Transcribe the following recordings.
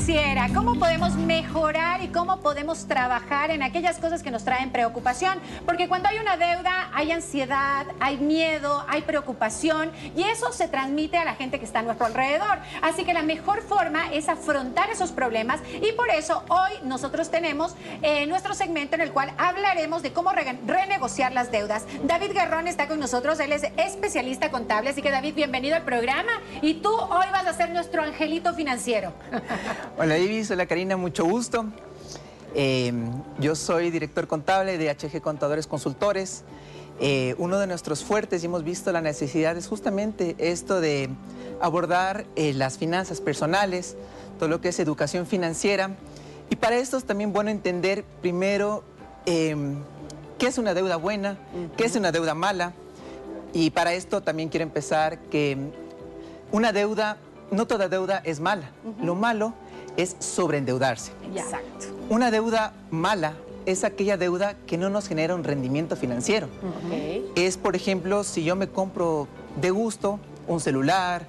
financiera, cómo podemos mejorar y cómo podemos trabajar en aquellas cosas que nos traen preocupación. Porque cuando hay una deuda, hay ansiedad, hay miedo, hay preocupación y eso se transmite a la gente que está a nuestro alrededor. Así que la mejor forma es afrontar esos problemas y por eso hoy nosotros tenemos nuestro segmento en el cual hablaremos de cómo renegociar las deudas. David Guerrón está con nosotros, él es especialista contable, así que David, bienvenido al programa y tú hoy vas a ser nuestro angelito financiero. Hola Ivis, hola Karina, mucho gusto. Yo soy director contable de HG Contadores Consultores. Uno de nuestros fuertes, y hemos visto la necesidad, es justamente esto de abordar las finanzas personales, todo lo que es educación financiera. Y para esto es también bueno entender primero qué es una deuda buena, qué es una deuda mala. Y para esto también quiero empezar que una deuda, no toda deuda es mala. Lo malo es sobreendeudarse. Exacto. Una deuda mala es aquella deuda que no nos genera un rendimiento financiero. Es, por ejemplo, si yo me compro de gusto un celular,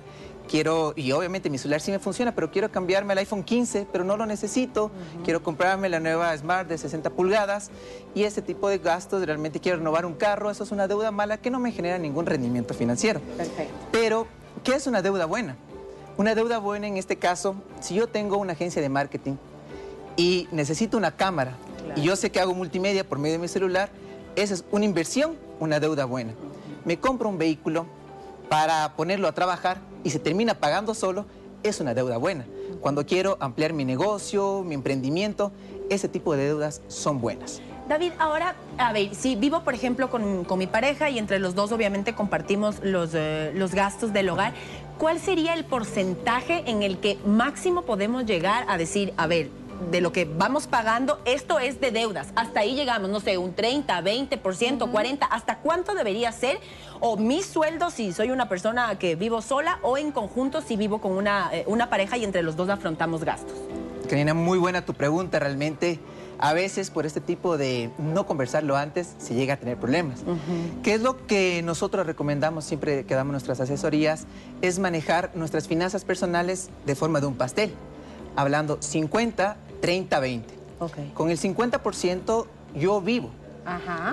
y obviamente mi celular sí me funciona, pero quiero cambiarme al iPhone 15, pero no lo necesito. Quiero comprarme la nueva Smart de 60 pulgadas y ese tipo de gastos, realmente quiero renovar un carro, eso es una deuda mala que no me genera ningún rendimiento financiero. Perfecto. Pero, ¿qué es una deuda buena? Una deuda buena en este caso, si yo tengo una agencia de marketing y necesito una cámara y yo sé que hago multimedia por medio de mi celular, esa es una inversión, una deuda buena. Me compro un vehículo para ponerlo a trabajar y se termina pagando solo, es una deuda buena. Cuando quiero ampliar mi negocio, mi emprendimiento, ese tipo de deudas son buenas. David, ahora, a ver, si vivo, por ejemplo, con mi pareja y entre los dos obviamente compartimos los gastos del hogar, ¿cuál sería el porcentaje en el que máximo podemos llegar a decir, a ver, de lo que vamos pagando, esto es de deudas? Hasta ahí llegamos, no sé, un 30, 20%, 40%, ¿hasta cuánto debería ser? O mi sueldo si soy una persona que vivo sola o en conjunto si vivo con una pareja y entre los dos afrontamos gastos. Karina, muy buena tu pregunta, realmente. A veces por este tipo de no conversarlo antes se llega a tener problemas. ¿Qué es lo que nosotros recomendamos siempre que damos nuestras asesorías? Es manejar nuestras finanzas personales de forma de un pastel, hablando 50, 30, 20. Con el 50% yo vivo,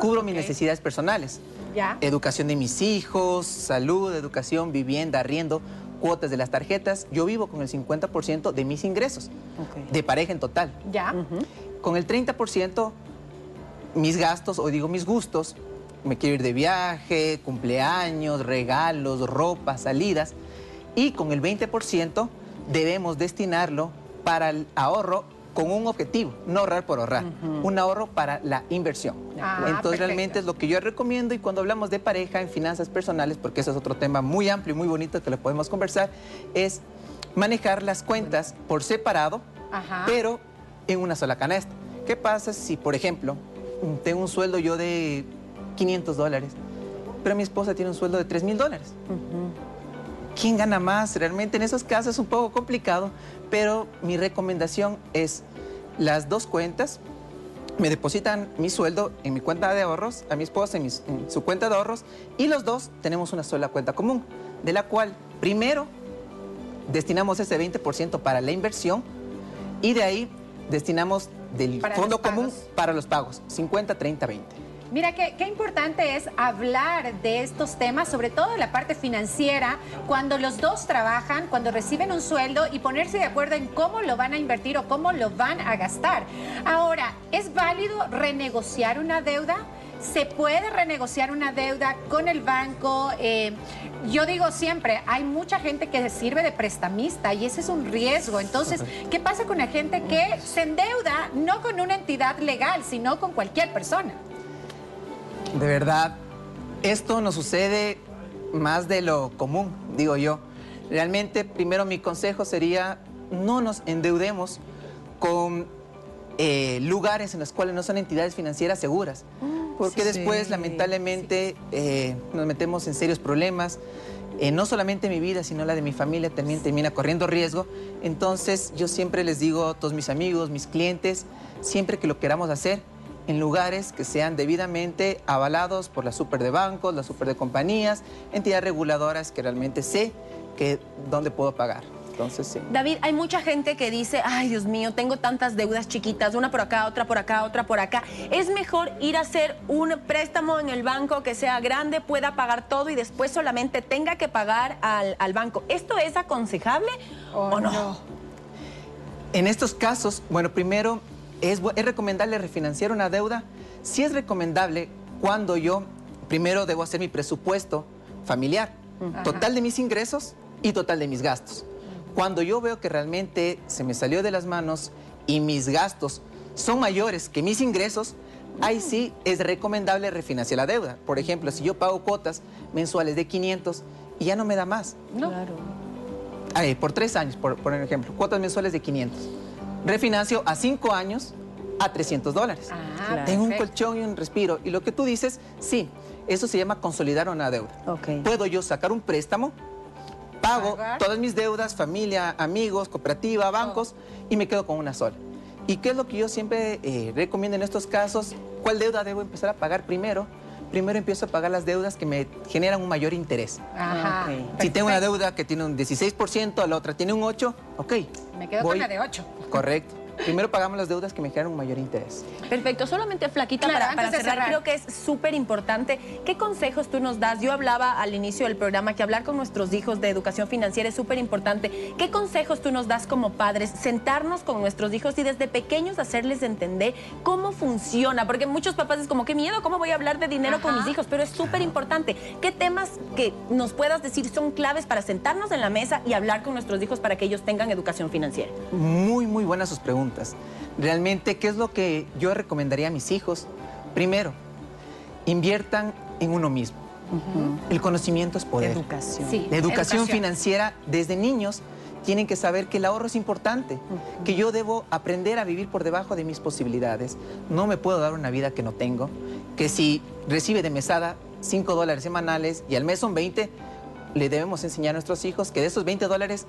cubro mis necesidades personales. Educación de mis hijos, salud, educación, vivienda, arriendo, cuotas de las tarjetas. Yo vivo con el 50% de mis ingresos, de pareja en total. Con el 30%, mis gastos, o digo mis gustos, me quiero ir de viaje, cumpleaños, regalos, ropa, salidas. Y con el 20% debemos destinarlo para el ahorro con un objetivo, no ahorrar por ahorrar, un ahorro para la inversión. Entonces realmente es lo que yo recomiendo y cuando hablamos de pareja en finanzas personales, porque ese es otro tema muy amplio y muy bonito que lo podemos conversar, es manejar las cuentas por separado, pero en una sola canasta. ¿Qué pasa si, por ejemplo, tengo un sueldo yo de $500, pero mi esposa tiene un sueldo de $3,000? ¿Quién gana más? Realmente en esos casos es un poco complicado, pero mi recomendación es las dos cuentas, me depositan mi sueldo en mi cuenta de ahorros, a mi esposa en su cuenta de ahorros, y los dos tenemos una sola cuenta común, de la cual primero destinamos ese 20% para la inversión y de ahí destinamos del fondo común para los pagos, 50, 30, 20. Mira, qué importante es hablar de estos temas, sobre todo en la parte financiera, cuando los dos trabajan, cuando reciben un sueldo y ponerse de acuerdo en cómo lo van a invertir o cómo lo van a gastar. Ahora, ¿es válido renegociar una deuda? ¿Se puede renegociar una deuda con el banco? Yo digo siempre, hay mucha gente que sirve de prestamista y ese es un riesgo. Entonces, ¿qué pasa con la gente que se endeuda no con una entidad legal, sino con cualquier persona? De verdad, esto nos sucede más de lo común, digo yo. Realmente, primero mi consejo sería no nos endeudemos con lugares en los cuales no son entidades financieras seguras. Porque después, lamentablemente, nos metemos en serios problemas. No solamente mi vida, sino la de mi familia también termina corriendo riesgo. Entonces, yo siempre les digo a todos mis amigos, mis clientes, siempre que lo queramos hacer, en lugares que sean debidamente avalados por la super de bancos, la super de compañías, entidades reguladoras que realmente sé que dónde puedo pagar. Entonces, sí. David, hay mucha gente que dice, ay, Dios mío, tengo tantas deudas chiquitas, una por acá, otra por acá, otra por acá. ¿Es mejor ir a hacer un préstamo en el banco que sea grande, pueda pagar todo y después solamente tenga que pagar al banco? ¿Esto es aconsejable o no? En estos casos, bueno, primero, ¿es recomendable refinanciar una deuda? Sí es recomendable cuando yo primero debo hacer mi presupuesto familiar, total de mis ingresos y total de mis gastos. Cuando yo veo que realmente se me salió de las manos y mis gastos son mayores que mis ingresos, ahí sí es recomendable refinanciar la deuda. Por ejemplo, si yo pago cuotas mensuales de 500 y ya no me da más. No. Claro. Por 3 años, por ejemplo, cuotas mensuales de 500. Refinancio a 5 años a $300. Claro. Tengo un colchón y un respiro. Y lo que tú dices, sí, eso se llama consolidar una deuda. Ok. Puedo yo sacar un préstamo, pago Pagar. todas mis deudas, familia, amigos, cooperativa, bancos, y me quedo con una sola. ¿Y qué es lo que yo siempre recomiendo en estos casos? ¿Cuál deuda debo empezar a pagar primero? Primero empiezo a pagar las deudas que me generan un mayor interés. Ajá. Ok. Si tengo una Perfecto. deuda que tiene un 16%, la otra tiene un 8%, ok. Me quedo voy- con la de 8. Correcto. Primero pagamos las deudas que me generan un mayor interés. Perfecto, solamente flaquita Claro, para antes de cerrar, cerrar. creo que es súper importante. ¿Qué consejos tú nos das? Yo hablaba al inicio del programa que hablar con nuestros hijos de educación financiera es súper importante. ¿Qué consejos tú nos das como padres? Sentarnos con nuestros hijos y desde pequeños hacerles entender cómo funciona, porque muchos papás es como, qué miedo, ¿cómo voy a hablar de dinero con mis hijos? Pero es súper importante. ¿Qué temas que nos puedas decir son claves para sentarnos en la mesa y hablar con nuestros hijos para que ellos tengan educación financiera? Muy, muy buenas sus preguntas. Realmente, ¿qué es lo que yo recomendaría a mis hijos? Primero, inviertan en uno mismo. El conocimiento es poder. Educación. Sí. La educación Educación. financiera, desde niños, tienen que saber que el ahorro es importante, que yo debo aprender a vivir por debajo de mis posibilidades. No me puedo dar una vida que no tengo, que si recibe de mesada $5 semanales y al mes son 20, le debemos enseñar a nuestros hijos que de esos $20,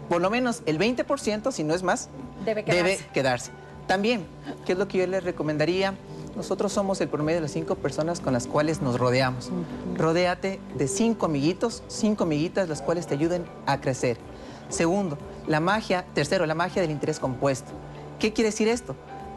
por lo menos el 20%, si no es más, Debe debe quedarse. quedarse. También, ¿qué es lo que yo les recomendaría? Nosotros somos el promedio de las 5 personas con las cuales nos rodeamos. Rodéate de 5 amiguitos, 5 amiguitas, las cuales te ayuden a crecer. Segundo, tercero, la magia del interés compuesto. ¿Qué quiere decir esto?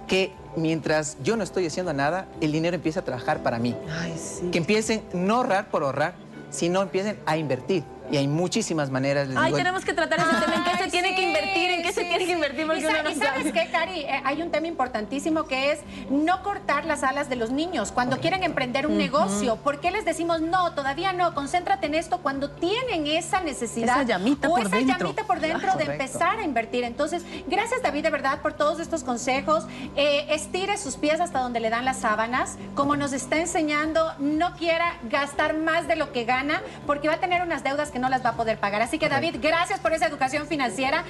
Que mientras yo no estoy haciendo nada, el dinero empieza a trabajar para mí. Ay, sí. Que empiecen no a ahorrar por ahorrar, sino empiecen a invertir. Y hay muchísimas maneras. Les Ay, digo, tenemos que tratar ese tema. ¿En qué se Ay, tiene que sí, invertir? ¿En qué se sí, tiene que invertir? Porque Y uno no sabes sabe. qué, Cari, hay un tema importantísimo que es no cortar las alas de los niños cuando quieren emprender un negocio. ¿Por qué les decimos no, todavía no, concéntrate en esto cuando tienen esa necesidad Esa llamita o por esa dentro. llamita por dentro de Correcto. empezar a invertir? Entonces, gracias David de verdad por todos estos consejos. Estire sus pies hasta donde le dan las sábanas. Como nos está enseñando, no quiera gastar más de lo que gana porque va a tener unas deudas que no las va a poder pagar. Así que David, gracias por esa educación financiera.